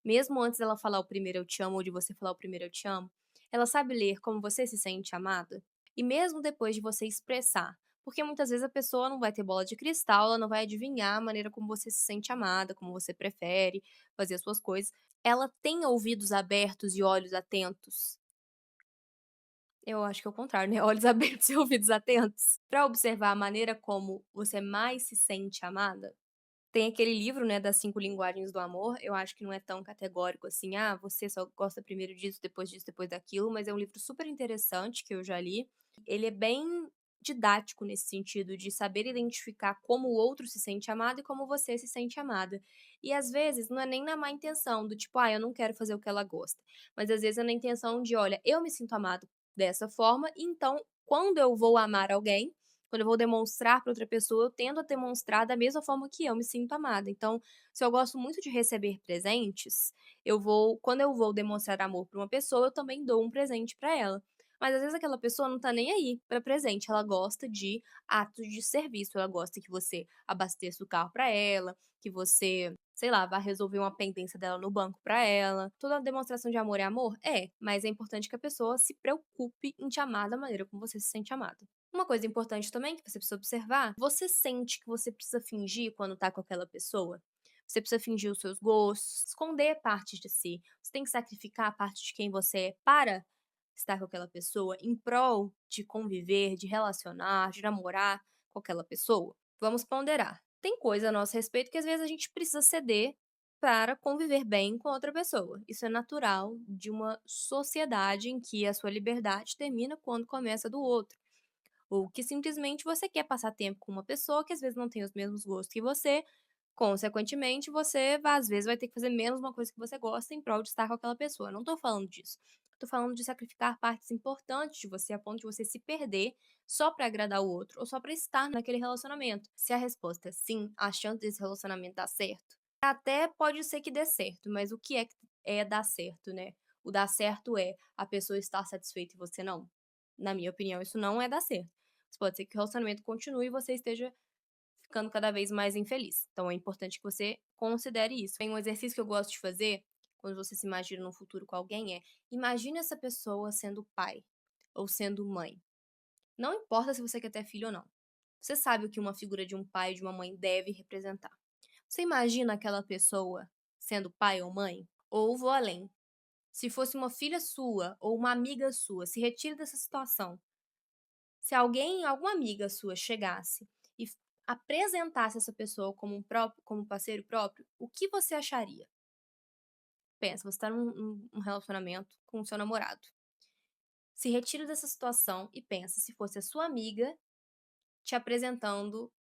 Mesmo antes dela falar o primeiro "eu te amo" ou de você falar o primeiro "eu te amo", ela sabe ler como você se sente amada? E mesmo depois de você expressar, porque muitas vezes a pessoa não vai ter bola de cristal, ela não vai adivinhar a maneira como você se sente amada, como você prefere fazer as suas coisas. Ela tem ouvidos abertos e olhos atentos? Eu acho que é o contrário, né, olhos abertos e ouvidos atentos, para observar a maneira como você mais se sente amada? Tem aquele livro, né, das 5 linguagens do amor, eu acho que não é tão categórico assim: "Ah, você só gosta primeiro disso, depois daquilo", mas é um livro super interessante que eu já li. Ele é bem didático nesse sentido de saber identificar como o outro se sente amado e como você se sente amada. E às vezes não é nem na má intenção do tipo: "Ah, eu não quero fazer o que ela gosta", mas às vezes é na intenção de: "Olha, eu me sinto amado dessa forma, então quando eu vou amar alguém, quando eu vou demonstrar para outra pessoa, eu tendo a demonstrar da mesma forma que eu me sinto amada. Então, se eu gosto muito de receber presentes, quando eu vou demonstrar amor para uma pessoa, eu também dou um presente para ela. Mas às vezes aquela pessoa não tá nem aí para presente, ela gosta de atos de serviço, ela gosta que você abasteça o carro para ela, que você, sei lá, vá resolver uma pendência dela no banco para ela. Toda demonstração de amor é amor? É, mas é importante que a pessoa se preocupe em te amar da maneira como você se sente amada. Uma coisa importante também que você precisa observar, você sente que você precisa fingir quando tá com aquela pessoa? Você precisa fingir os seus gostos, esconder partes de si. Você tem que sacrificar a parte de quem você é para estar com aquela pessoa em prol de conviver, de relacionar, de namorar com aquela pessoa? Vamos ponderar. Tem coisa a nosso respeito que às vezes a gente precisa ceder para conviver bem com outra pessoa. Isso é natural de uma sociedade em que a sua liberdade termina quando começa a do outro. Ou que simplesmente você quer passar tempo com uma pessoa que às vezes não tem os mesmos gostos que você, consequentemente você às vezes vai ter que fazer menos uma coisa que você gosta em prol de estar com aquela pessoa. Eu não tô falando disso. Tô falando de sacrificar partes importantes de você a ponto de você se perder só pra agradar o outro ou só pra estar naquele relacionamento. Se a resposta é sim, a chance desse relacionamento dar certo, até pode ser que dê certo, mas o que é dar certo, né? O dar certo é a pessoa estar satisfeita e você não. Na minha opinião, isso não é dar certo. Mas pode ser que o relacionamento continue e você esteja ficando cada vez mais infeliz. Então é importante que você considere isso. Tem um exercício que eu gosto de fazer, quando você se imagina no futuro com alguém, imagine essa pessoa sendo pai ou sendo mãe. Não importa se você quer ter filho ou não. Você sabe o que uma figura de um pai e de uma mãe deve representar. Você imagina aquela pessoa sendo pai ou mãe? Ou vou além. Se fosse uma filha sua ou uma amiga sua, se retire dessa situação. Se alguma amiga sua chegasse e apresentasse essa pessoa como parceiro próprio, o que você acharia? Pensa, você está num relacionamento com o seu namorado. Se retire dessa situação e pensa se fosse a sua amiga te apresentando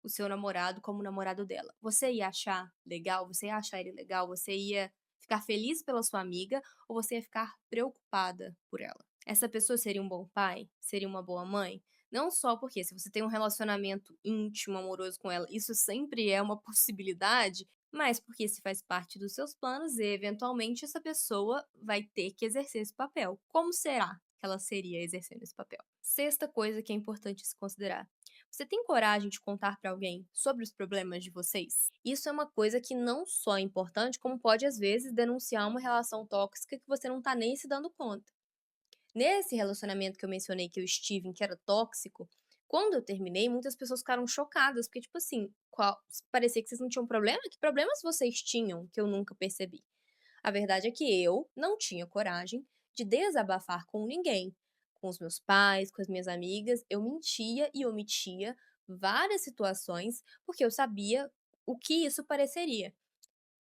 o seu namorado como o namorado dela. Você ia achar legal? Você ia achar ele legal? Você ia ficar feliz pela sua amiga ou você ia ficar preocupada por ela? Essa pessoa seria um bom pai? Seria uma boa mãe? Não só porque se você tem um relacionamento íntimo, amoroso com ela, isso sempre é uma possibilidade, mas porque se faz parte dos seus planos e eventualmente essa pessoa vai ter que exercer esse papel. Como será que ela seria exercendo esse papel? Sexta coisa que é importante se considerar: Você tem coragem de contar pra alguém sobre os problemas de vocês? Isso é uma coisa que não só é importante, como pode às vezes denunciar uma relação tóxica que você não tá nem se dando conta. Nesse relacionamento que eu mencionei que eu estive, em que era tóxico, quando eu terminei, muitas pessoas ficaram chocadas, porque, tipo assim, parecia que vocês não tinham problema. Que problemas vocês tinham que eu nunca percebi? A verdade é que eu não tinha coragem de desabafar com ninguém, com os meus pais, com as minhas amigas. Eu mentia e omitia várias situações, porque eu sabia o que isso pareceria.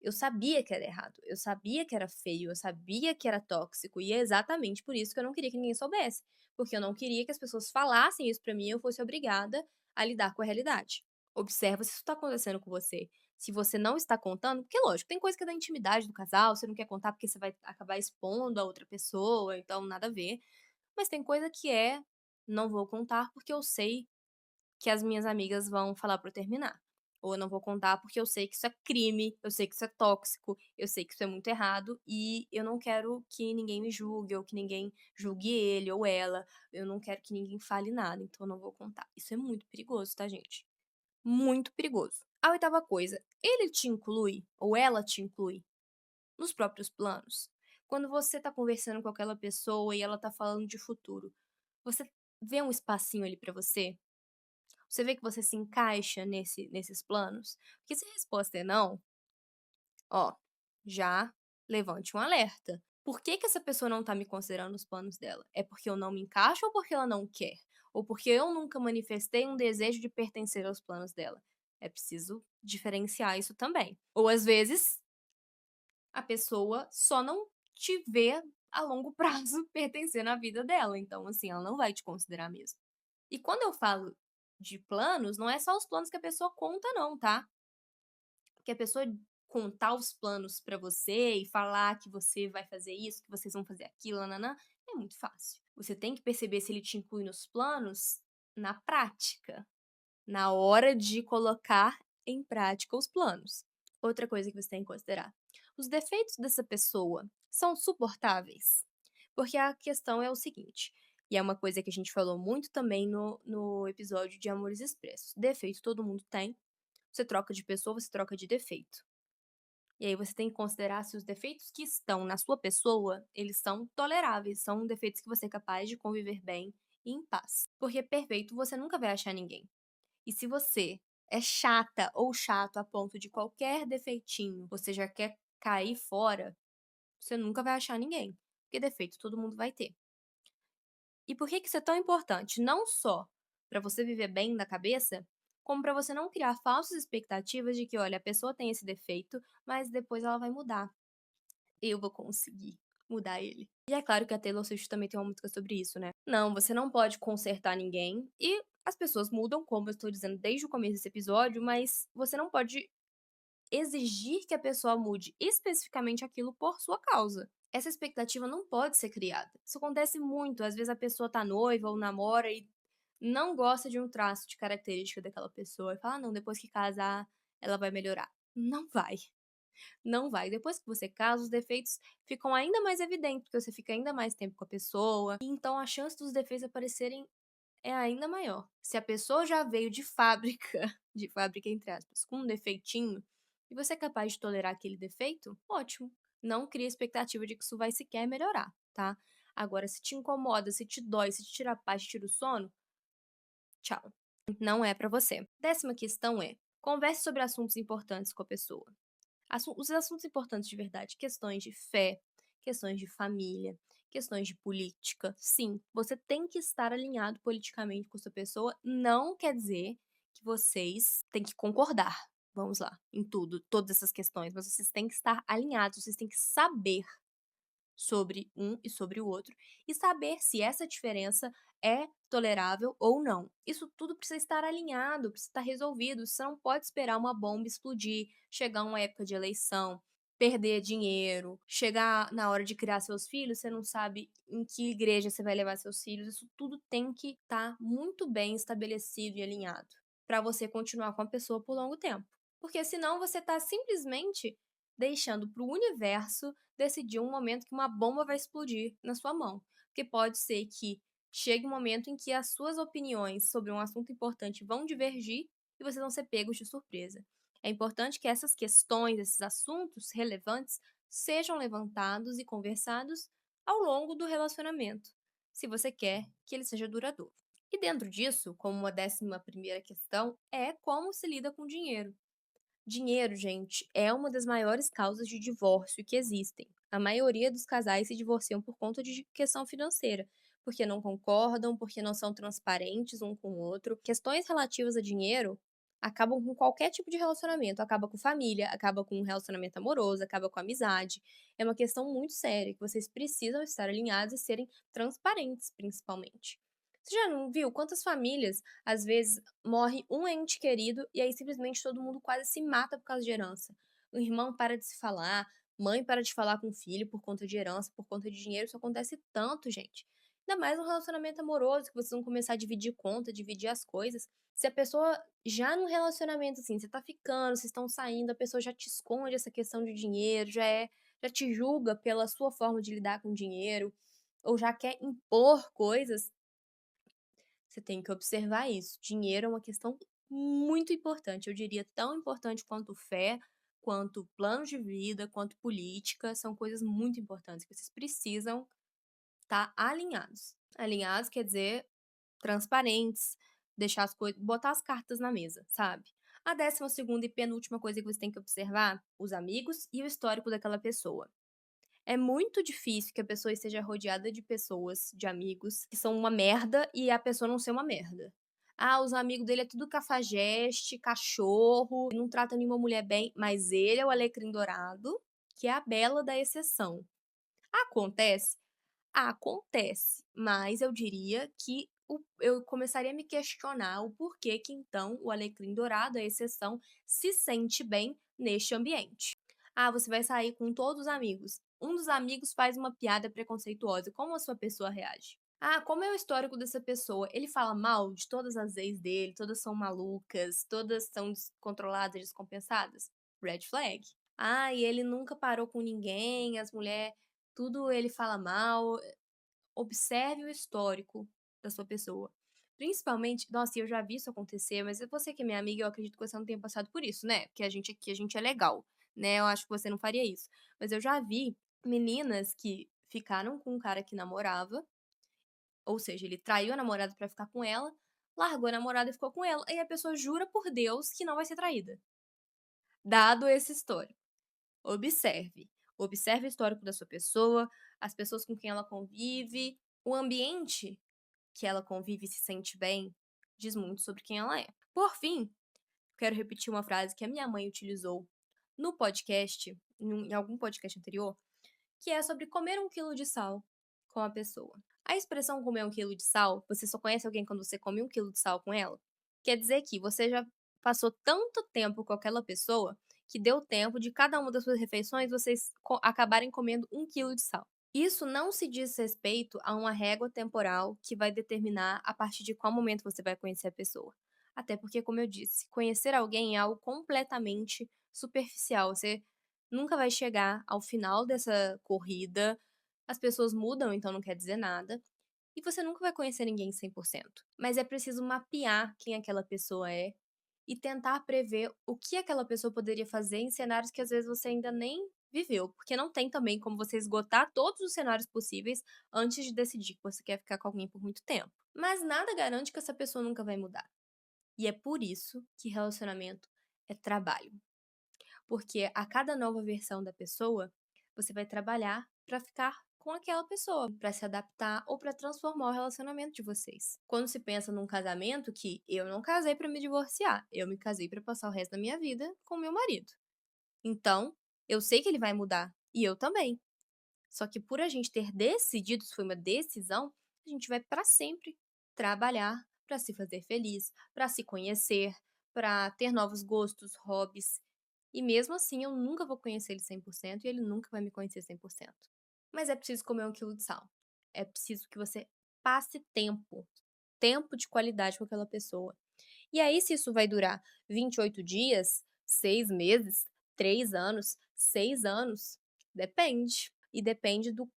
Eu sabia que era errado, eu sabia que era feio, eu sabia que era tóxico, e é exatamente por isso que eu não queria que ninguém soubesse, porque eu não queria que as pessoas falassem isso pra mim e eu fosse obrigada a lidar com a realidade. Observa se isso tá acontecendo com você. Se você não está contando, porque lógico, tem coisa que é da intimidade do casal, você não quer contar porque você vai acabar expondo a outra pessoa, então nada a ver. Mas tem coisa que é, não vou contar porque eu sei que as minhas amigas vão falar pra eu terminar. Ou eu não vou contar porque eu sei que isso é crime, eu sei que isso é tóxico, eu sei que isso é muito errado e eu não quero que ninguém me julgue ou que ninguém julgue ele ou ela. Eu não quero que ninguém fale nada, então eu não vou contar. Isso é muito perigoso, tá, gente? Muito perigoso. A oitava coisa, ele te inclui ou ela te inclui nos próprios planos. Quando você tá conversando com aquela pessoa e ela tá falando de futuro, você vê um espacinho ali pra você? Você vê que você se encaixa nesses planos? Porque se a resposta é não, ó, já levante um alerta. Por que que essa pessoa não tá me considerando nos planos dela? É porque eu não me encaixo ou porque ela não quer? Ou porque eu nunca manifestei um desejo de pertencer aos planos dela? É preciso diferenciar isso também. Ou às vezes, a pessoa só não te vê a longo prazo pertencer na vida dela, então assim, ela não vai te considerar mesmo. E quando eu falo de planos, não é só os planos que a pessoa conta não, tá. Porque a pessoa contar os planos pra você e falar que você vai fazer isso, que vocês vão fazer aquilo, nã é muito fácil. Você tem que perceber se ele te inclui nos planos na prática, na hora de colocar em prática os planos. Outra coisa que você tem que considerar: os defeitos dessa pessoa são suportáveis? Porque a questão é o seguinte, e é uma coisa que a gente falou muito também no episódio de Amores Expressos: defeito todo mundo tem, você troca de pessoa, você troca de defeito. E aí você tem que considerar se os defeitos que estão na sua pessoa, eles são toleráveis, são defeitos que você é capaz de conviver bem e em paz. Porque perfeito você nunca vai achar ninguém. E se você é chata ou chato a ponto de qualquer defeitinho você já quer cair fora, você nunca vai achar ninguém, porque defeito todo mundo vai ter. E por que que isso é tão importante? Não só para você viver bem da cabeça, como para você não criar falsas expectativas de que, olha, a pessoa tem esse defeito, mas depois ela vai mudar. Eu vou conseguir mudar ele. E é claro que a Taylor Swift também tem uma música sobre isso, né? Não, você não pode consertar ninguém e as pessoas mudam, como eu estou dizendo desde o começo desse episódio, mas você não pode exigir que a pessoa mude especificamente aquilo por sua causa. Essa expectativa não pode ser criada. Isso acontece muito, às vezes a pessoa tá noiva ou namora e não gosta de um traço de característica daquela pessoa e fala: "Ah, não, depois que casar, ela vai melhorar". Não vai, não vai. Depois que você casa, os defeitos ficam ainda mais evidentes, porque você fica ainda mais tempo com a pessoa, e então a chance dos defeitos aparecerem é ainda maior. Se a pessoa já veio de fábrica, de fábrica entre aspas, com um defeitinho, e você é capaz de tolerar aquele defeito, ótimo. Não cria expectativa de que isso vai sequer melhorar, tá? Agora, se te incomoda, se te dói, se te tira a paz, te tira o sono, tchau. Não é pra você. Décima questão é: converse sobre assuntos importantes com a pessoa. Os assuntos importantes de verdade, questões de fé, questões de família, questões de política. Sim, você tem que estar alinhado politicamente com essa pessoa, não quer dizer que vocês têm que concordar, vamos lá, em tudo, todas essas questões, mas vocês têm que estar alinhados, vocês têm que saber sobre um e sobre o outro e saber se essa diferença é tolerável ou não. Isso tudo precisa estar alinhado, precisa estar resolvido. Você não pode esperar uma bomba explodir, chegar uma época de eleição, perder dinheiro, chegar na hora de criar seus filhos, você não sabe em que igreja você vai levar seus filhos. Isso tudo tem que estar muito bem estabelecido e alinhado para você continuar com a pessoa por longo tempo. Porque senão você está simplesmente deixando para o universo decidir um momento que uma bomba vai explodir na sua mão. Porque pode ser que Chega um momento em que as suas opiniões sobre um assunto importante vão divergir e vocês vão ser pegos de surpresa. É importante que essas questões, esses assuntos relevantes, sejam levantados e conversados ao longo do relacionamento, se você quer que ele seja duradouro. E dentro disso, como uma 11ª questão, é como se lida com dinheiro. Dinheiro, gente, é uma das maiores causas de divórcio que existem. A maioria dos casais se divorciam por conta de questão financeira, porque não concordam, porque não são transparentes um com o outro. Questões relativas a dinheiro acabam com qualquer tipo de relacionamento, acaba com família, acaba com um relacionamento amoroso, acaba com amizade. É uma questão muito séria que vocês precisam estar alinhados e serem transparentes, principalmente. Você já não viu quantas famílias, às vezes, morre um ente querido e aí simplesmente todo mundo quase se mata por causa de herança. O irmão para de se falar, mãe para de falar com o filho por conta de herança, por conta de dinheiro, isso acontece tanto, gente. Ainda mais um relacionamento amoroso, que vocês vão começar a dividir conta, dividir as coisas. Se a pessoa já num relacionamento assim, você tá ficando, vocês estão saindo, a pessoa já te esconde essa questão de dinheiro, já te julga pela sua forma de lidar com dinheiro, ou já quer impor coisas, você tem que observar isso. Dinheiro é uma questão muito importante, eu diria tão importante quanto fé, quanto plano de vida, quanto política, são coisas muito importantes que vocês precisam estar alinhados. Alinhados quer dizer transparentes, deixar as coisas, botar as cartas na mesa, sabe? A 12ª e penúltima coisa que você tem que observar, os amigos e o histórico daquela pessoa. É muito difícil que a pessoa esteja rodeada de pessoas, de amigos, que são uma merda e a pessoa não ser uma merda. Ah, os amigos dele é tudo cafajeste, cachorro, não trata nenhuma mulher bem, mas ele é o alecrim dourado, que é a bela da exceção. Acontece? Acontece, mas eu diria que eu começaria a me questionar o porquê que então o alecrim dourado, a exceção, se sente bem neste ambiente. Ah, você vai sair com todos os amigos. Um dos amigos faz uma piada preconceituosa. Como a sua pessoa reage? Ah, como é o histórico dessa pessoa? Ele fala mal de todas as ex dele, todas são malucas, todas são descontroladas, descompensadas? Red flag. Ah, e ele nunca parou com ninguém, as mulheres, tudo ele fala mal. Observe o histórico da sua pessoa. Principalmente, nossa, eu já vi isso acontecer, mas você que é minha amiga, eu acredito que você não tenha passado por isso, né? Porque a gente aqui, a gente é legal, né? Eu acho que você não faria isso. Mas eu já vi meninas que ficaram com um cara que namorava, ou seja, ele traiu a namorada pra ficar com ela, largou a namorada e ficou com ela, e a pessoa jura por Deus que não vai ser traída. Dado esse histórico. Observe. Observe o histórico da sua pessoa, as pessoas com quem ela convive, o ambiente que ela convive e se sente bem, diz muito sobre quem ela é. Por fim, quero repetir uma frase que a minha mãe utilizou no podcast, em algum podcast anterior, que é sobre comer 1 quilo de sal com a pessoa. A expressão comer 1 quilo de sal, você só conhece alguém quando você come 1 quilo de sal com ela? Quer dizer que você já passou tanto tempo com aquela pessoa que deu tempo de cada uma das suas refeições vocês acabarem comendo 1 quilo de sal. Isso não se diz respeito a uma régua temporal que vai determinar a partir de qual momento você vai conhecer a pessoa. Até porque, como eu disse, conhecer alguém é algo completamente superficial. Você nunca vai chegar ao final dessa corrida. As pessoas mudam, então não quer dizer nada. E você nunca vai conhecer ninguém 100%. Mas é preciso mapear quem aquela pessoa é e tentar prever o que aquela pessoa poderia fazer em cenários que às vezes você ainda nem viveu, porque não tem também como você esgotar todos os cenários possíveis antes de decidir que você quer ficar com alguém por muito tempo. Mas nada garante que essa pessoa nunca vai mudar. E é por isso que relacionamento é trabalho. Porque a cada nova versão da pessoa, você vai trabalhar para ficar com aquela pessoa, para se adaptar ou para transformar o relacionamento de vocês. Quando se pensa num casamento, que eu não casei para me divorciar, eu me casei para passar o resto da minha vida com meu marido. Então, eu sei que ele vai mudar e eu também. Só que por a gente ter decidido, isso foi uma decisão, a gente vai para sempre trabalhar para se fazer feliz, para se conhecer, para ter novos gostos, hobbies. E mesmo assim, eu nunca vou conhecer ele 100% e ele nunca vai me conhecer 100%. Mas é preciso comer 1 quilo de sal. É preciso que você passe tempo, tempo de qualidade com aquela pessoa. E aí, se isso vai durar 28 dias, 6 meses, 3 anos, 6 anos, depende. E depende do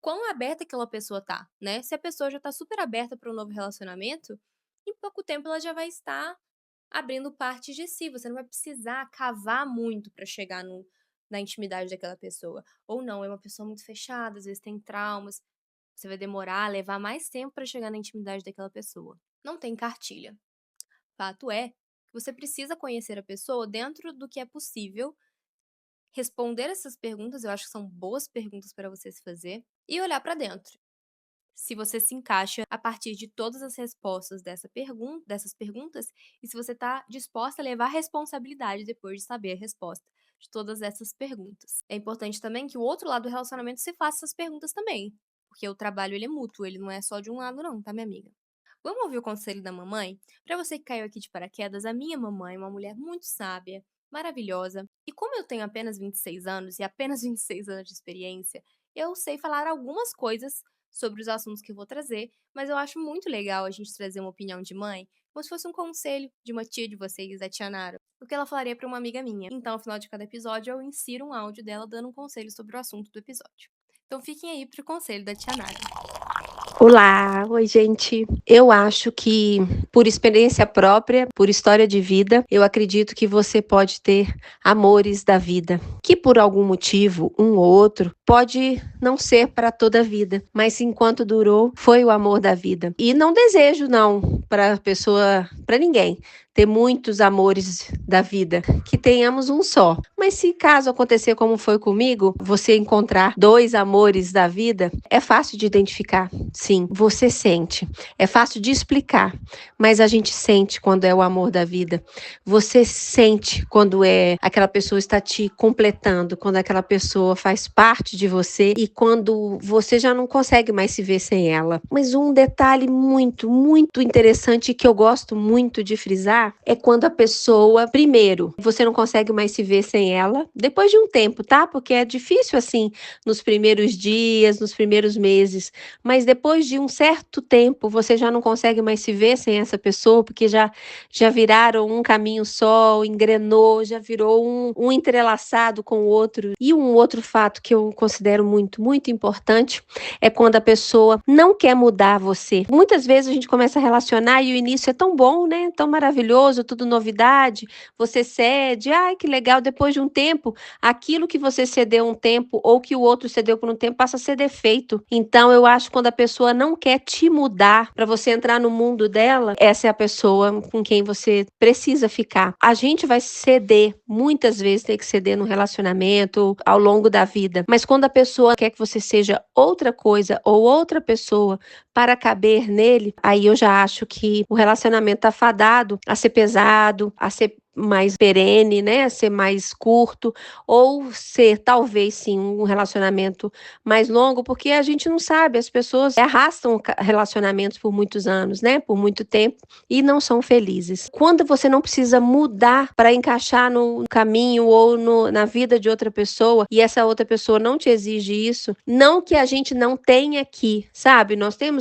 quão aberta aquela pessoa tá, né. Se a pessoa já tá super aberta para um novo relacionamento, em pouco tempo ela já vai estar abrindo parte de si, você não vai precisar cavar muito para chegar na intimidade daquela pessoa. Ou não, é uma pessoa muito fechada, às vezes tem traumas, você vai demorar, levar mais tempo para chegar na intimidade daquela pessoa. Não tem cartilha. Fato é que você precisa conhecer a pessoa dentro do que é possível, responder essas perguntas, eu acho que são boas perguntas para você se fazer, e olhar para dentro. Se você se encaixa a partir de todas as respostas dessas perguntas, e se você está disposta a levar responsabilidade depois de saber a resposta de todas essas perguntas. É importante também que o outro lado do relacionamento se faça essas perguntas também, porque o trabalho ele é mútuo, ele não é só de um lado não, tá minha amiga? Vamos ouvir o conselho da mamãe? Para você que caiu aqui de paraquedas, a minha mamãe é uma mulher muito sábia, maravilhosa, e como eu tenho apenas 26 anos e apenas 26 anos de experiência, eu sei falar algumas coisas sobre os assuntos que eu vou trazer, mas eu acho muito legal a gente trazer uma opinião de mãe, como se fosse um conselho de uma tia de vocês, a tia Nara, o que ela falaria para uma amiga minha. Então, ao final de cada episódio, eu insiro um áudio dela dando um conselho sobre o assunto do episódio. Então, fiquem aí pro conselho da tia Nara. Olá, oi gente. Eu acho que, por experiência própria, por história de vida, eu acredito que você pode ter amores da vida, que por algum motivo, um ou outro, pode não ser para toda a vida, mas enquanto durou, foi o amor da vida. E não desejo não para pessoa, para ninguém, ter muitos amores da vida, que tenhamos um só. Mas se caso acontecer como foi comigo, você encontrar dois amores da vida, é fácil de identificar. Sim, você sente. É fácil de explicar, mas a gente sente quando é o amor da vida. Você sente quando é aquela pessoa está te completando, quando aquela pessoa faz parte de você e quando você já não consegue mais se ver sem ela. Mas um detalhe muito, muito interessante que eu gosto muito de frisar é quando a pessoa, primeiro, você não consegue mais se ver sem ela, depois de um tempo, tá? Porque é difícil assim nos primeiros dias, nos primeiros meses, mas depois de um certo tempo, você já não consegue mais se ver sem essa pessoa, porque já viraram um caminho só, engrenou, já virou um entrelaçado com o outro. E um outro fato que eu considero muito, muito importante é quando a pessoa não quer mudar você. Muitas vezes a gente começa a relacionar e o início é tão bom, né? Tão maravilhoso, tudo novidade. Você cede, ai que legal. Depois de um tempo, aquilo que você cedeu um tempo ou que o outro cedeu por um tempo passa a ser defeito. Então eu acho que quando a pessoa não quer te mudar para você entrar no mundo dela, essa é a pessoa com quem você precisa ficar. A gente vai ceder, muitas vezes tem que ceder no relacionamento ao longo da vida, mas quando a pessoa quer que você seja outra coisa ou outra pessoa para caber nele, aí eu já acho que o relacionamento tá fadado a ser pesado, a ser mais perene, né, a ser mais curto, ou ser talvez sim um relacionamento mais longo, porque a gente não sabe, as pessoas arrastam relacionamentos por muitos anos, né, por muito tempo e não são felizes. Quando você não precisa mudar para encaixar no caminho ou na vida de outra pessoa e essa outra pessoa não te exige isso, não que a gente não tenha aqui, sabe?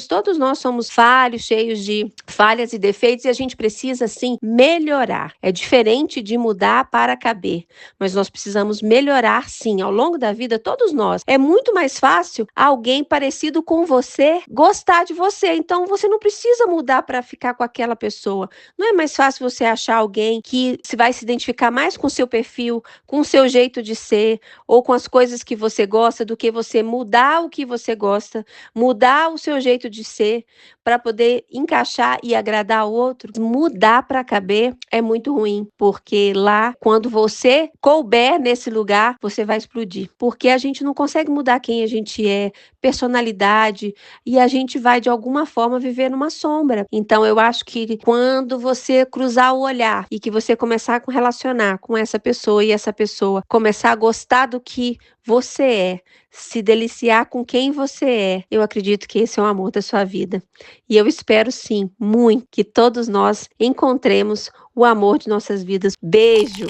Todos nós somos falhos, cheios de falhas e defeitos e a gente precisa sim melhorar. É diferente de mudar para caber, mas nós precisamos melhorar sim ao longo da vida, todos nós. É muito mais fácil alguém parecido com você gostar de você, então você não precisa mudar para ficar com aquela pessoa. Não é mais fácil você achar alguém que se vai se identificar mais com o seu perfil, com o seu jeito de ser ou com as coisas que você gosta do que você mudar o que você gosta, mudar o seu jeito de ser para poder encaixar e agradar o outro. Mudar para caber é muito ruim, porque lá, quando você couber nesse lugar, você vai explodir. Porque a gente não consegue mudar quem a gente é, personalidade, e a gente vai de alguma forma viver numa sombra. Então eu acho que quando você cruzar o olhar e que você começar a relacionar com essa pessoa e essa pessoa começar a gostar do que você é, se deliciar com quem você é, eu acredito que esse é o amor da sua vida. E eu espero sim, muito, que todos nós encontremos o amor de nossas vidas. Beijo!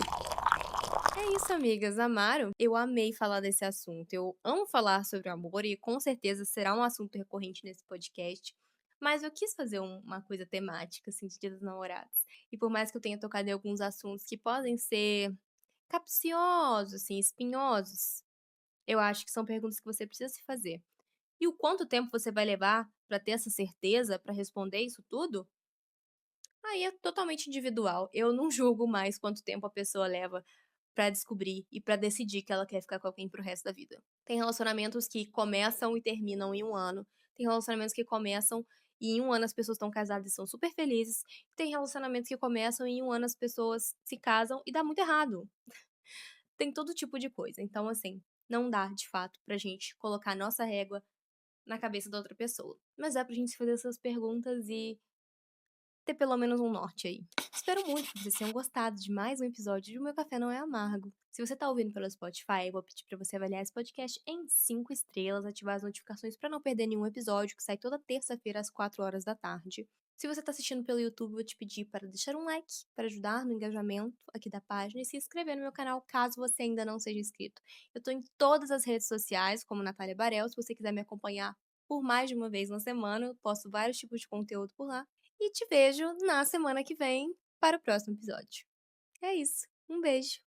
É isso, amigas, amaram? Eu amei falar desse assunto. Eu amo falar sobre o amor e com certeza será um assunto recorrente nesse podcast. Mas eu quis fazer uma coisa temática, assim, de Dia dos Namorados. E por mais que eu tenha tocado em alguns assuntos que podem ser capciosos, assim, espinhosos, eu acho que são perguntas que você precisa se fazer. E o quanto tempo você vai levar para ter essa certeza, para responder isso tudo, aí é totalmente individual. Eu não julgo mais quanto tempo a pessoa leva pra descobrir e pra decidir que ela quer ficar com alguém para o resto da vida. Tem relacionamentos que começam e terminam em 1 ano, tem relacionamentos que começam e em 1 ano as pessoas estão casadas e são super felizes, tem relacionamentos que começam e em 1 ano as pessoas se casam e dá muito errado. Tem todo tipo de coisa, então assim, não dá de fato pra gente colocar a nossa régua na cabeça da outra pessoa. Mas dá pra gente se fazer essas perguntas e ter pelo menos um norte aí. Espero muito que vocês tenham gostado de mais um episódio de O Meu Café Não É Amargo. Se você tá ouvindo pelo Spotify, eu vou pedir pra você avaliar esse podcast em 5 estrelas, ativar as notificações pra não perder nenhum episódio que sai toda terça-feira às 4 horas da tarde. Se você tá assistindo pelo YouTube, eu vou te pedir para deixar um like para ajudar no engajamento aqui da página e se inscrever no meu canal caso você ainda não seja inscrito. Eu tô em todas as redes sociais, como Natália Barel, se você quiser me acompanhar por mais de uma vez na semana, eu posto vários tipos de conteúdo por lá. E te vejo na semana que vem para o próximo episódio. É isso. Um beijo.